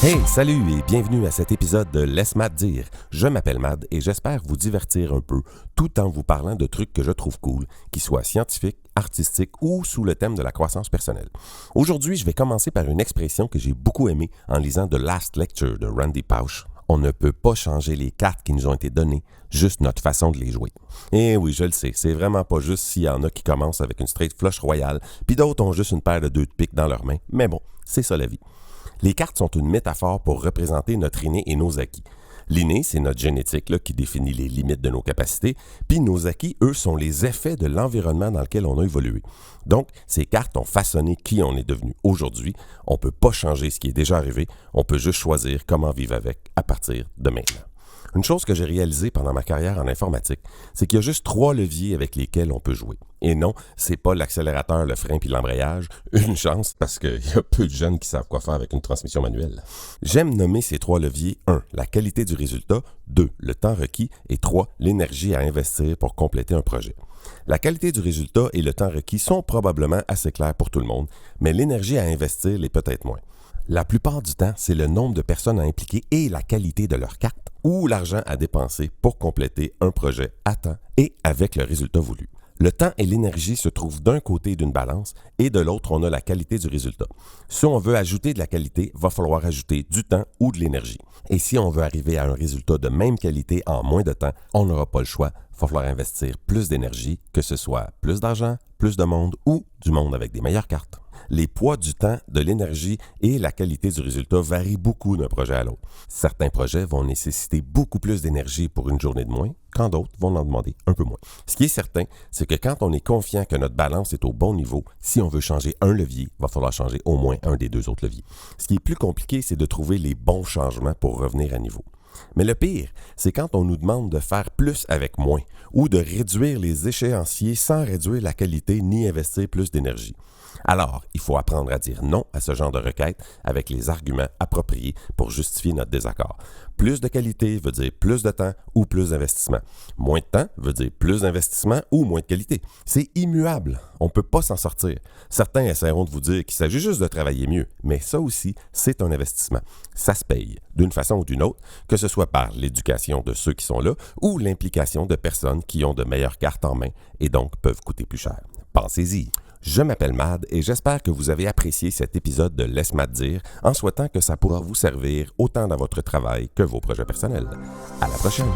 Hey, salut et bienvenue à cet épisode de Laisse Mad dire. Je m'appelle Mad et j'espère vous divertir un peu tout en vous parlant de trucs que je trouve cool, qu'ils soient scientifiques, artistiques ou sous le thème de la croissance personnelle. Aujourd'hui, je vais commencer par une expression que j'ai beaucoup aimée en lisant The Last Lecture de Randy Pausch. On ne peut pas changer les cartes qui nous ont été données, juste notre façon de les jouer. Et oui, je le sais, c'est vraiment pas juste s'il y en a qui commencent avec une straight flush royale, puis d'autres ont juste une paire de 2 de pique dans leurs mains. Mais bon, c'est ça la vie. Les cartes sont une métaphore pour représenter notre inné et nos acquis. L'inné, c'est notre génétique là, qui définit les limites de nos capacités, puis nos acquis, eux, sont les effets de l'environnement dans lequel on a évolué. Donc, ces cartes ont façonné qui on est devenu aujourd'hui. On ne peut pas changer ce qui est déjà arrivé, on peut juste choisir comment vivre avec à partir de maintenant. Une chose que j'ai réalisée pendant ma carrière en informatique, c'est qu'il y a juste 3 leviers avec lesquels on peut jouer. Et non, c'est pas l'accélérateur, le frein puis l'embrayage. Une chance, parce qu'il y a peu de jeunes qui savent quoi faire avec une transmission manuelle. J'aime nommer ces 3 leviers 1. La qualité du résultat, 2. Le temps requis et 3. L'énergie à investir pour compléter un projet. La qualité du résultat et le temps requis sont probablement assez clairs pour tout le monde, mais l'énergie à investir l'est peut-être moins. La plupart du temps, c'est le nombre de personnes à impliquer et la qualité de leur carte ou l'argent à dépenser pour compléter un projet à temps et avec le résultat voulu. Le temps et l'énergie se trouvent d'un côté d'une balance et de l'autre, on a la qualité du résultat. Si on veut ajouter de la qualité, va falloir ajouter du temps ou de l'énergie. Et si on veut arriver à un résultat de même qualité en moins de temps, on n'aura pas le choix. Il va falloir investir plus d'énergie, que ce soit plus d'argent, plus de monde ou du monde avec des meilleures cartes. Les poids du temps, de l'énergie et la qualité du résultat varient beaucoup d'un projet à l'autre. Certains projets vont nécessiter beaucoup plus d'énergie pour une journée de moins, quand d'autres vont en demander un peu moins. Ce qui est certain, c'est que quand on est confiant que notre balance est au bon niveau, si on veut changer un levier, il va falloir changer au moins un des 2 autres leviers. Ce qui est plus compliqué, c'est de trouver les bons changements pour revenir à niveau. Mais le pire, c'est quand on nous demande de faire plus avec moins ou de réduire les échéanciers sans réduire la qualité ni investir plus d'énergie. Alors, il faut apprendre à dire non à ce genre de requête avec les arguments appropriés pour justifier notre désaccord. Plus de qualité veut dire plus de temps ou plus d'investissement. Moins de temps veut dire plus d'investissement ou moins de qualité. C'est immuable. On ne peut pas s'en sortir. Certains essaieront de vous dire qu'il s'agit juste de travailler mieux, mais ça aussi, c'est un investissement. Ça se paye, d'une façon ou d'une autre, que ce soit par l'éducation de ceux qui sont là ou l'implication de personnes qui ont de meilleures cartes en main et donc peuvent coûter plus cher. Pensez-y. Je m'appelle Mad et j'espère que vous avez apprécié cet épisode de Laisse Mad dire en souhaitant que ça pourra vous servir autant dans votre travail que vos projets personnels. À la prochaine!